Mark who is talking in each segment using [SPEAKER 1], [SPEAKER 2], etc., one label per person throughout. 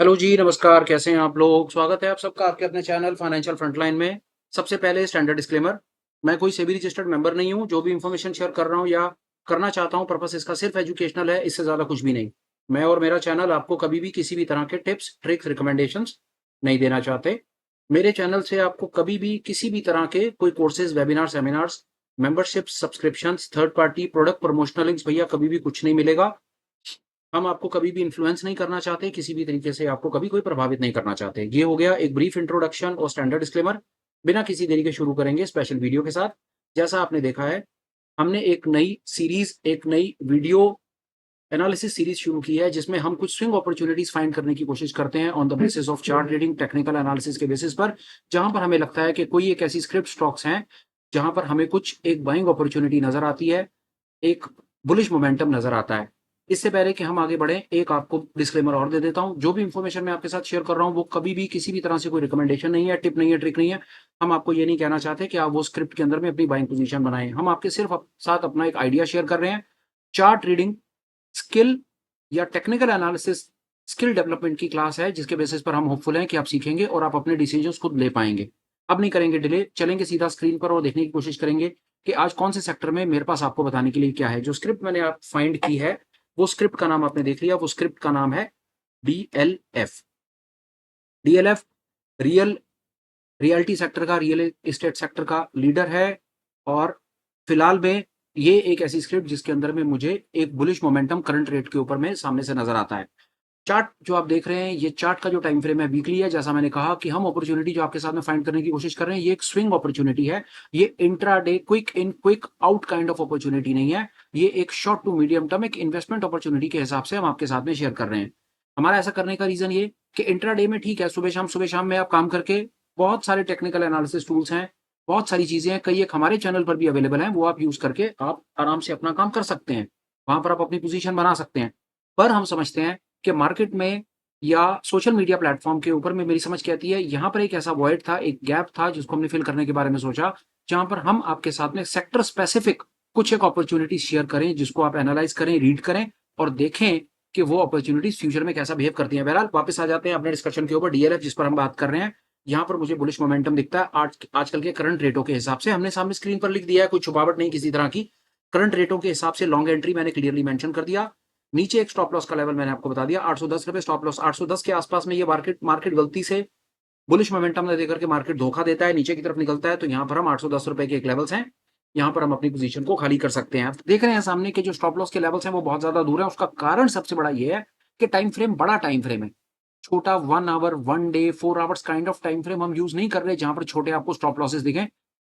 [SPEAKER 1] Hello जी, नमस्कार, कैसे हैं आप लोग? स्वागत है आप सबका आपके अपने चैनल फाइनेंशियल फ्रंटलाइन में। सबसे पहले स्टैंडर्ड डिस्क्लेमर, मैं कोई सेबी रजिस्टर्ड मेंबर नहीं हूँ। जो भी इन्फॉर्मेशन शेयर कर रहा हूँ या करना चाहता हूँ, पर्पस इसका सिर्फ एजुकेशनल है, इससे ज़्यादा कुछ भी नहीं। मैं और मेरा चैनल आपको कभी भी किसी भी तरह के टिप्स, ट्रिक्स, रिकमेंडेशंस नहीं देना चाहते। मेरे चैनल से आपको कभी भी किसी भी तरह के कोई courses, webinar, seminars, memberships, subscriptions, third party product promotional links भैया कभी भी कुछ नहीं मिलेगा। हम आपको कभी भी इन्फ्लुएंस नहीं करना चाहते, किसी भी तरीके से आपको कभी कोई प्रभावित नहीं करना चाहते। ये हो गया एक ब्रीफ इंट्रोडक्शन और स्टैंडर्ड डिस्क्लेमर। बिना किसी देरी के शुरू करेंगे स्पेशल वीडियो के साथ। जैसा आपने देखा है, हमने एक नई सीरीज़, एक नई वीडियो एनालिसिस सीरीज़ शुरू की है, जिसमें हम कुछ स्विंग अपॉर्च्युनिटीज़ फाइंड करने की कोशिश करते हैं on the basis of chart reading, technical analysis के बेसिस पर। जहाँ पर हमें लगता है कि कोई एक ऐसी स्क्रिप्ट स्टॉक्स हैं, जहाँ पर हमें कुछ एक बाइंग अपॉर्च्युनिटी नज़र आती है, एक बुलिश मोमेंटम नज़र आता है। इससे पहले कि हम आगे बढ़ें, एक आपको डिस्क्लेमर और दे देता हूँ। जो भी इन्फॉर्मेशन मैं आपके साथ शेयर कर रहा हूँ, वो कभी भी किसी भी तरह से कोई रिकमेंडेशन नहीं है, टिप नहीं है, ट्रिक नहीं है। हम आपको ये नहीं कहना चाहते कि आप वो स्क्रिप्ट के अंदर में अपनी बाइंग पोजीशन बनाएँ। हम आपके सिर्फ साथ अपना एक आइडिया शेयर कर रहे हैं। चार्ट रीडिंग स्किल या टेक्निकल एनालिसिस स्किल डेवलपमेंट की क्लास है, जिसके बेसिस पर हम होपफुल हैं कि आप सीखेंगे और आप अपने डिसीजंस खुद ले पाएँगे। अब नहीं करेंगे डिले, चलेंगे सीधा स्क्रीन पर और देखने की कोशिश करेंगे कि आज कौन से सेक्टर में मेरे पास आपको बताने के लिए क्या है। जो स्क्रिप्ट मैंने आप फाइंड की है, वो स्क्रिप्ट का नाम आपने देख लिया, वो स्क्रिप्ट का नाम है DLF. DLF real realty sector का, रियल एस्टेट सेक्टर का लीडर है और फिलहाल में ये एक ऐसी स्क्रिप्ट जिसके अंदर में मुझे एक बुलिश मोमेंटम करंट रेट के ऊपर में सामने से नज़र आता है। चार्ट जो आप देख रहे हैं, ये चार्ट का जो टाइम फ्रेम है वीकली है। जैसा मैंने कहा कि हम अपॉर्च्युनिटी जो आपके साथ में फाइंड करने की कोशिश कर रहे हैं, ये एक स्विंग अपॉर्च्युनिटी है। ये intraday quick in quick out kind of opportunity नहीं है। ये एक शॉर्ट टू मीडियम टर्म एक इन्वेस्टमेंट अपॉर्च्युनिटी के हिसाब से हम आपके साथ में शेयर कर रहे हैं। हमारा ऐसा करने का रीजन ये कि इंट्राडे में ठीक है, सुबह शाम में आप काम करके बहुत सारे टेक्निकल एनालिसिस टूल्स हैं, बहुत सारी चीजें हैं, कई एक हमारे चैनल पर भी अवेलेबल हैं, वो आप यूज करके आप आराम से अपना काम कर सकते हैं। वहां पर आप अपनी पोजीशन बना सकते हैं। पर हम समझते हैं कि मार्केट में या सोशल मीडिया प्लेटफ़ॉर्म के ऊपर में मेरी समझ क्या आती है, यहाँ पर एक ऐसा वॉइड था, एक गैप था जिसको हमने फ़िल करने के बारे में सोचा, जहाँ पर हम आपके साथ में सेक्टर स्पेसिफ़िक कुछ एक अपॉर्च्युनिटीज़ शेयर करें, जिसको आप एनालाइज़ करें, रीड करें और देखें कि वो अपॉर्च्युनिटीज़ फ्यूचर में कैसा बिहेव करती हैं। बहरहाल वापस आ जाते हैं अपने डिस्कशन के ऊपर, डीएलएफ जिस पर हम बात कर रहे हैं। यहाँ पर मुझे बुलिश मोमेंटम दिखता है आजकल के करंट रेटों के हिसाब से। हमने सामने स्क्रीन पर लिख दिया है, कोई छुपावट नहीं किसी तरह की। करंट रेटों के हिसाब से लॉन्ग एंट्री मैंने क्लियरली मेंशन कर दिया। नीचे एक स्टॉप लॉस का लेवल मैंने आपको बता दिया, ₹810 स्टॉप लॉस। 810 के आसपास में ये मार्केट मार्केट गलती से बुलिश मोमेंटम न देकर के मार्केट धोखा देता है, नीचे की तरफ निकलता है, तो यहाँ पर हम ₹810 के एक लेवल्स हैं, यहाँ पर हम अपनी पोजीशन को खाली कर सकते हैं। आप देख रहे हैं सामने के जो स्टॉप लॉस के लेवल्स हैं, वो बहुत ज़्यादा दूर है। उसका कारण सबसे बड़ा ये है कि टाइम फ्रेम बड़ा टाइम फ्रेम है। छोटा 1 hour, 1 day, 4 hours kind of time frame हम यूज़ नहीं कर रहे, जहाँ पर छोटे आपको स्टॉप लॉसेस दिखें।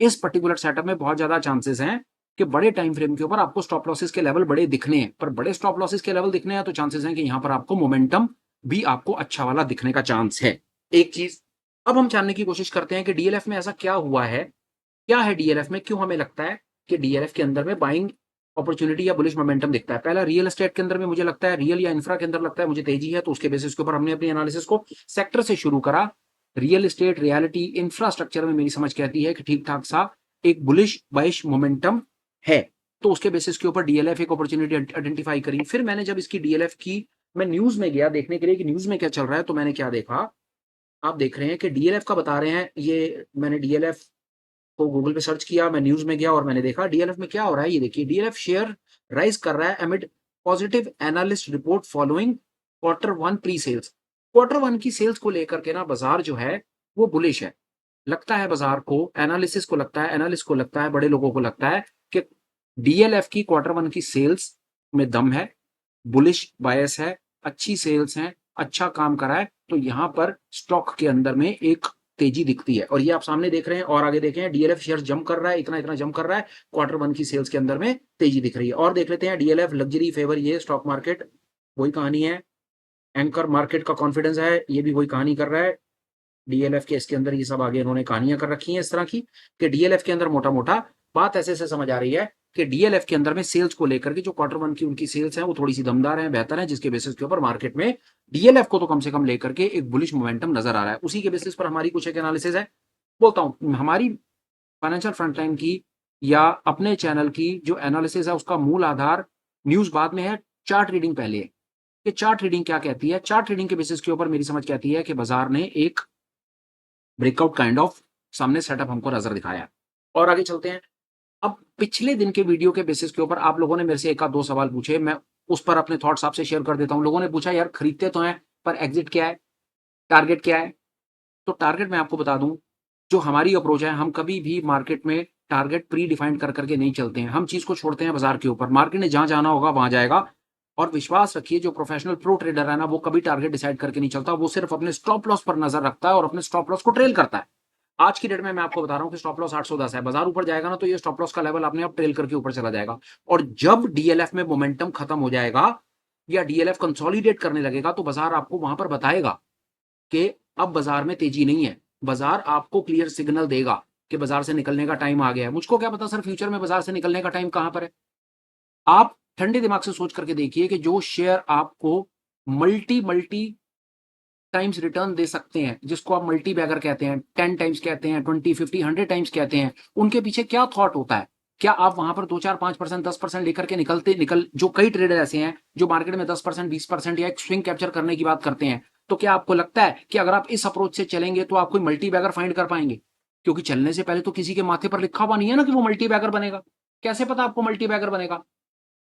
[SPEAKER 1] इस पर्टिकुलर सेटअप में बहुत ज़्यादा चांसेस हैं कि बड़े टाइम फ्रेम के ऊपर आपको स्टॉप लॉसेस के लेवल बड़े दिखने हैं, पर बड़े स्टॉप लॉसेस के लेवल दिखने हैं तो चांसेस हैं कि यहाँ पर आपको मोमेंटम भी आपको अच्छा वाला दिखने का चांस है। एक चीज़ अब हम जानने की कोशिश करते हैं कि डीएलएफ में ऐसा क्या हुआ है? क्या है डीएलएफ में? क्यों हमें लगता है कि डीएलएफ के अंदर में बाइंग अपॉर्च्युनिटी या बुलिश मोमेंटम दिखता है? पहला, रियल एस्टेट के अंदर में मुझे लगता है, रियल या इंफ्रा के अंदर लगता है मुझे तेजी है, तो उसके बेसिस के ऊपर हमने अपनी एनालिसिस को सेक्टर से शुरू करा। रियल एस्टेट, रियलिटी, इंफ्रास्ट्रक्चर में मेरी समझ कहती है कि ठीक-ठाक सा एक बुलिश बाइश मोमेंटम है। तो उसके बेसिस के ऊपर डीएलएफ एक अपॉर्च्युनिटी आइडेंटिफाई करी। फिर मैंने जब इसकी डीएलएफ की मैं न्यूज़ में गया देखने के लिए कि न्यूज़ में क्या चल रहा है, तो मैंने क्या देखा, आप देख रहे हैं कि डीएलएफ का बता रहे हैं, ये मैंने डीएलएफ को गूगल पे सर्च किया, मैं न्यूज़ में गया और मैंने देखा डीएलएफ में क्या हो रहा है, ये देखिए डीएलएफ शेयर राइज़ कर रहा है amid positive analyst report following quarter 1 pre sales. Quarter 1 की सेल्स को लेकर के ना बाज़ार जो है वो बुलिश है। लगता है बाज़ार को, एनालिसिस को लगता है, एनालिस्ट को लगता है, बड़े लोगों को लगता है कि डीएलएफ की क्वार्टर 1 की सेल्स में दम है, बुलिश बायस है, अच्छी सेल्स हैं, अच्छा काम करा है, तो यहाँ पर स्टॉक के अंदर में एक तेजी दिखती है और ये आप सामने देख रहे हैं और आगे देखें डीएलएफ शेयर जंप कर रहा है, इतना-इतना जंप कर रहा है, क्वार्टर 1 की सेल्स के अंदर में तेजी दिख रही है। और देख लेते हैं डीएलएफ लग्जरी फेवर ये स्टॉक मार्केट, वही कहानी है। एंकर मार्केट का कॉन्फिडेंस है, ये भी वही कहानी कर रहा है। डीएलएफ के इसके अंदर ये सब आगे इन्होंने कहानियाँ कर रखी हैं इस तरह की कि डीएलएफ के अंदर मोटा-मोटा बात ऐसे-ऐसे समझ आ रही है कि डीएलएफ के अंदर में सेल्स को लेकर के जो क्वार्टर 1 की उनकी सेल्स हैं, वो थोड़ी-सी दमदार हैं, बेहतर हैं, जिसके बेसिस के ऊपर मार्केट में डीएलएफ को तो कम से कम लेकर के एक बुलिश मोमेंटम नज़र आ रहा है। उसी के बेसिस पर हमारी कुछ एक एनालिसिस है। बोलता हूँ, हमारी फाइनेंशियल फ्रंटलाइन की या अपने चैनल की जो एनालिसिस है, उसका मूल आधार न्यूज़ बाद में है, चार्ट रीडिंग पहले है। कि चार्ट रीडिंग क्या कहती है। चार्ट रीडिंग के बेसिस के ऊपर मेरी समझ कहती है कि बाजार ने एक ब्रेकआउट काइंड ऑफ सामने सेटअप हमको नजर दिखाया। और आगे चलते हैं। अब पिछले दिन के वीडियो के बेसिस के ऊपर आप लोगों ने मेरे से एक आध दो सवाल पूछे, मैं उस पर अपने थॉट्स आपसे शेयर कर देता हूं। लोगों ने पूछा यार खरीदते तो हैं पर एग्जिट क्या है, टारगेट क्या है। तो टारगेट मैं आपको बता दूं, जो हमारी अप्रोच है, हम कभी भी मार्केट में टारगेट प्री डिफाइंड कर करके नहीं चलते हैं। हम चीज को छोड़ते हैं बाजार के ऊपर, मार्केट ने जहां जाना होगा वहां जाएगा। और विश्वास रखिए जो प्रोफेशनल प्रो ट्रेडर है ना, वो कभी टारगेट डिसाइड करके नहीं चलता, वो सिर्फ अपने स्टॉप लॉस पर नजर रखता है और अपने स्टॉप लॉस को ट्रेल करता है। आज की डेट में मैं आपको बता रहा हूं कि स्टॉप लॉस 810 है। बाजार ऊपर जाएगा ना तो ये स्टॉप लॉस का लेवल अपने आप ट्रेल करके ऊपर चला जाएगा। और जब डीएलएफ में मोमेंटम खत्म हो जाएगा या डीएलएफ कंसोलिडेट करने लगेगा तो बाजार आपको वहां पर बताएगा कि अब बाजार में तेजी नहीं है। बाजार आपको क्लियर सिग्नल देगा कि बाजार से निकलने का टाइम आ गया है। मुझको क्या पता सर फ्यूचर में बाजार से निकलने का टाइम कहां पर है। आप ठंडे दिमाग से सोच करके देखिए कि जो शेयर आपको मल्टी मल्टी टाइम्स रिटर्न दे सकते हैं, जिसको आप मल्टी बैगर कहते हैं, 10 टाइम्स कहते हैं, 20, 50, 100 टाइम्स कहते हैं, उनके पीछे क्या थॉट होता है। क्या आप वहां पर 2, 4, 5%, 10% लेकर के निकल जो कई ट्रेडर ऐसे हैं जो मार्केट में 10%, 20% या एक स्विंग कैप्चर करने की बात करते हैं, तो क्या आपको लगता है कि अगर आप इस अप्रोच से चलेंगे तो आप कोई मल्टी बैगर फाइंड कर पाएंगे। क्योंकि चलने से पहले तो किसी के माथे पर लिखा हुआ नहीं है ना कि वो मल्टी बैगर बनेगा। कैसे पता आपको मल्टी बैगर बनेगा।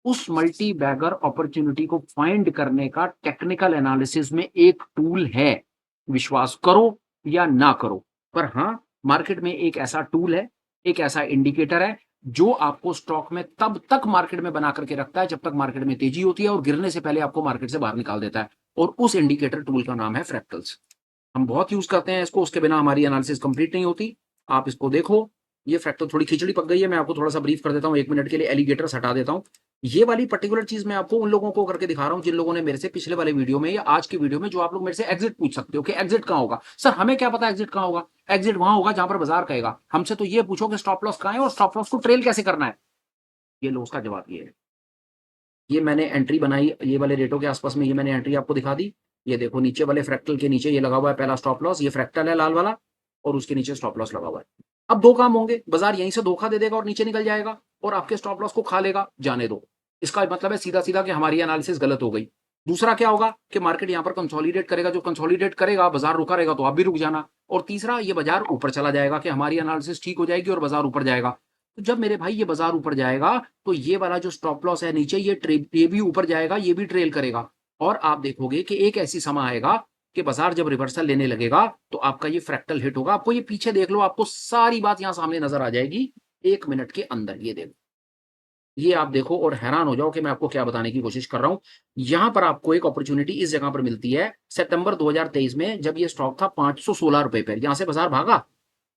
[SPEAKER 1] उस मल्टी बैगर अपॉर्चुनिटी को फाइंड करने का टेक्निकल एनालिसिस में एक टूल है। विश्वास करो या ना करो, पर हां, मार्केट में एक ऐसा टूल है, एक ऐसा इंडिकेटर है जो आपको स्टॉक में तब तक मार्केट में बना करके रखता है जब तक मार्केट में तेजी होती है और गिरने से पहले आपको मार्केट से बाहर निकाल देता है। और उस इंडिकेटर टूल का नाम है फ्रैक्टल्स। हम बहुत यूज करते हैं इसको, उसके बिना हमारी एनालिसिस कंप्लीट नहीं होती। आप इसको देखो। ये फ्रैक्टल थोड़ी खिचड़ी पक गई है, मैं आपको थोड़ा सा ब्रीफ कर देता हूं, 1 मिनट के लिए एलिगेटर्स हटा देता हूं। ये वाली पर्टिकुलर चीज मैं आपको उन लोगों को करके दिखा रहा हूं जिन लोगों ने मेरे से पिछले वाले वीडियो में या आज की वीडियो में, जो आप लोग मेरे से एग्जिट पूछ सकते हो कि एग्जिट कहां होगा। सर हमें क्या पता एग्जिट कहां होगा। एग्जिट वहां होगा जहां पर बाजार कहेगा। हमसे तो ये पूछो कि स्टॉप लॉस कहां है और स्टॉप लॉस को ट्रेल कैसे करना है। ये लो, उसका जवाब ये है। ये मैंने एंट्री बनाई ये वाले रेटों के आसपास में, ये मैंने एंट्री आपको दिखा दी। ये देखो नीचे वाले फ्रैक्टल के नीचे ये लगा हुआ है पहला स्टॉप लॉस, ये फ्रैक्टल है लाल वाला, और उसके नीचे स्टॉप लॉस लगा हुआ है। अब दो काम होंगे, बाजार यहीं से धोखा दे देगा और नीचे निकल जाएगा और आपके स्टॉप लॉस को खा लेगा, जाने दो। इसका मतलब है सीधा सीधा कि हमारी एनालिसिस गलत हो गई। दूसरा क्या होगा कि मार्केट यहां पर कंसोलिडेट करेगा, जो कंसोलिडेट करेगा बाजार रुका रहेगा तो आप भी रुक जाना। और तीसरा, ये बाजार ऊपर चला जाएगा कि हमारी एनालिसिस ठीक हो जाएगी और बाजार ऊपर जाएगा। तो जब मेरे भाई ये बाजार ऊपर जाएगा तो ये वाला जो स्टॉप लॉस है नीचे, ये भी ऊपर जाएगा, ये भी ट्रेल करेगा। और आप देखोगे कि एक ऐसी समय आएगा कि बाजार जब रिवर्सल लेने लगेगा तो आपका ये फ्रैक्टल हिट होगा। आपको ये पीछे देख लो, आपको सारी बात यहां सामने नजर आ जाएगी 1 मिनट के अंदर। ये देखो, ये आप देखो और हैरान हो जाओ कि मैं आपको क्या बताने की कोशिश कर रहा हूं। यहां पर आपको एक अपॉर्चुनिटी इस जगह पर मिलती है सितंबर 2023 में, जब ये स्टॉक था 516 रुपए पर। यहां से बाजार भागा,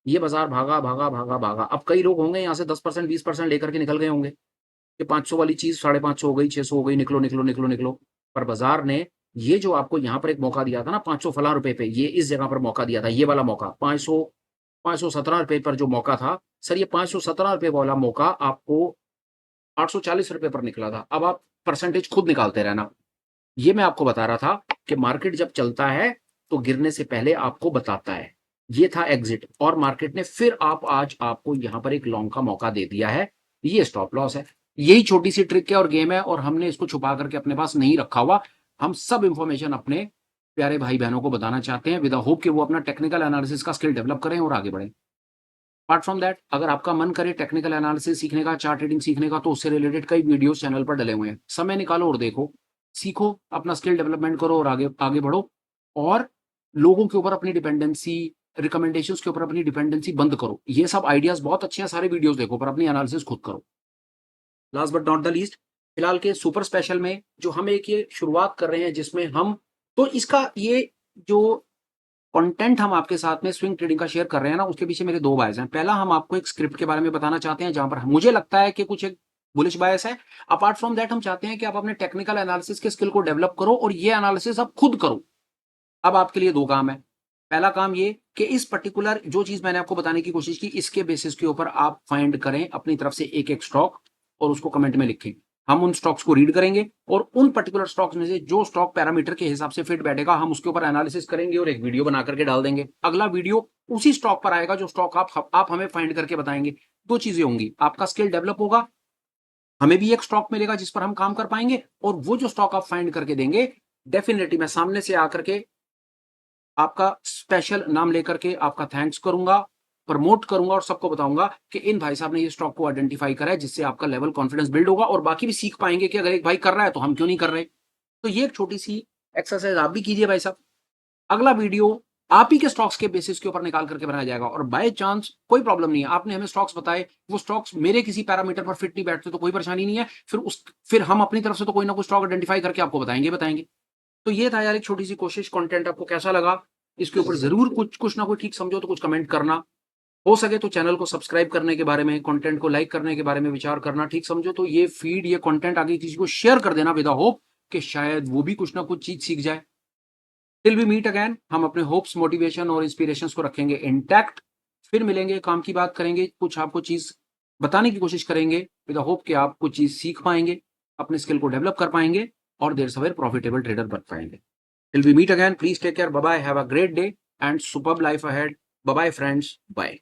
[SPEAKER 1] ये बाजार भागा भागा भागा भागा। अब कई लोग होंगे यहाँ से 10%, 20% लेकर के निकल गए होंगे कि 500 वाली चीज 550 हो गई, 600 हो गई, निकलो निकलो निकलो निकलो। पर बाजार ने ये जो आपको यहाँ पर एक मौका दिया था ना 500 फला रुपए पे, ये इस जगह पर मौका दिया था, ये वाला मौका 517 रुपए पर जो मौका था। सर ये 517 रुपए वाला मौका आपको 840 रुपए पर निकला था। अब आप परसेंटेज खुद निकालते रहना। ये मैं आपको बता रहा था कि मार्केट जब चलता है तो गिरने से पहले आपको बताता है। ये था एग्जिट, और मार्केट ने फिर आज आपको यहां पर एक लॉन्ग का मौका दे दिया है। ये स्टॉप लॉस है। यही छोटी सी ट्रिक है और गेम है, और हमने इसको छुपा करके अपने पास नहीं रखा हुआ। हम सब इंफॉर्मेशन अपने प्यारे भाई बहनों को बताना चाहते हैं विद होप कि वो अपना टेक्निकल एनालिसिस का स्किल डेवलप करें और आगे बढ़ें। अपार्ट फ्रॉम दैट, अगर आपका मन करे टेक्निकल एनालिसिस सीखने का, चार्ट रीडिंग सीखने का, तो उससे रिलेटेड कई वीडियोस चैनल पर डले हुए हैं। समय निकालो और देखो, सीखो, अपना स्किल डेवलपमेंट करो और आगे आगे बढ़ो। और लोगों के ऊपर अपनी डिपेंडेंसी, रिकमेंडेशंस के ऊपर अपनी डिपेंडेंसी बंद करो। ये सब आइडियाज बहुत अच्छे हैं, सारे वीडियोस देखो, पर अपनी एनालिसिस खुद करो। Last but not the least, फिलहाल के सुपर स्पेशल में जो हम एक ये शुरुआत कर रहे हैं जिसमें हम, तो इसका ये जो कंटेंट हम आपके साथ में स्विंग ट्रेडिंग का शेयर कर रहे हैं ना, उसके पीछे मेरे दो बायस हैं। पहला, हम आपको एक स्क्रिप्ट के बारे में बताना चाहते हैं जहां पर मुझे लगता है कि कुछ एक बुलिश बायस है। अपार्ट फ्रॉम दैट, हम चाहते हैं कि आप अपने टेक्निकल एनालिसिस के स्किल को डेवलप करो और ये एनालिसिस आप खुद करो। अब आपके लिए दो काम है। पहला काम ये कि इस पर्टिकुलर जो चीज मैंने आपको बताने की कोशिश की, इसके बेसिस के ऊपर आप फाइंड करें अपनी तरफ से एक एक स्टॉक और उसको कमेंट में लिखें। हम उन स्टॉक्स को रीड करेंगे और उन पर्टिकुलर स्टॉक्स में से जो स्टॉक पैरामीटर के हिसाब से फिट बैठेगा, हम उसके ऊपर एनालिसिस करेंगे और एक वीडियो बना करके डाल देंगे। अगला वीडियो उसी स्टॉक पर आएगा जो स्टॉक आप हमें फाइंड करके बताएंगे। दो चीजें होंगी, आपका स्किल डेवलप होगा, हमें भी एक स्टॉक मिलेगा जिस पर हम काम कर पाएंगे, और वो जो स्टॉक आप फाइंड करके देंगे डेफिनेटली मैं सामने से आकर के आपका स्पेशल नाम लेकर के आपका थैंक्स करूंगा, प्रमोट करूंगा और सबको बताऊंगा कि इन भाई साहब ने ये स्टॉक को आइडेंटिफाई करा है, जिससे आपका लेवल कॉन्फिडेंस बिल्ड होगा और बाकी भी सीख पाएंगे कि अगर एक भाई कर रहा है तो हम क्यों नहीं कर रहे। तो ये एक छोटी सी एक्सरसाइज आप भी कीजिए भाई साहब। अगला वीडियो आप ही के स्टॉक्स के बेसिस के ऊपर निकाल करके बनाया जाएगा और बाय चांस कोई प्रॉब्लम नहीं है, आपने हमें स्टॉक्स बताए, वो स्टॉक्स मेरे किसी पैरामीटर पर फिट नहीं बैठते तो कोई परेशानी नहीं है, फिर हम अपनी तरफ से तो कोई ना कोई स्टॉक आइडेंटिफाई करके आपको बताएंगे। तो ये था यार एक छोटी सी कोशिश। कंटेंट आपको कैसा लगा इसके ऊपर जरूर कुछ ना कुछ ठीक समझो तो कुछ कमेंट करना। हो सके तो चैनल को सब्सक्राइब करने के बारे में, कंटेंट को लाइक करने के बारे में विचार करना। ठीक समझो तो ये फीड, ये कंटेंट आगे किसी को शेयर कर देना विद होप कि शायद वो भी कुछ ना कुछ चीज सीख जाए। टिल वी मीट अगेन, हम अपने होप्स, मोटिवेशन और इंस्पिरेशंस को रखेंगे इंटैक्ट। फिर मिलेंगे, काम की बात करेंगे, कुछ आपको चीज बताने की कोशिश करेंगे विद होप कि आप कुछ चीज सीख पाएंगे, अपने स्किल को डेवलप कर पाएंगे और देर सवेर प्रॉफिटेबल ट्रेडर बन पाएंगे। Till we meet again, please take care. Bye bye. Have a great day and superb life ahead. Bye bye, friends. Bye.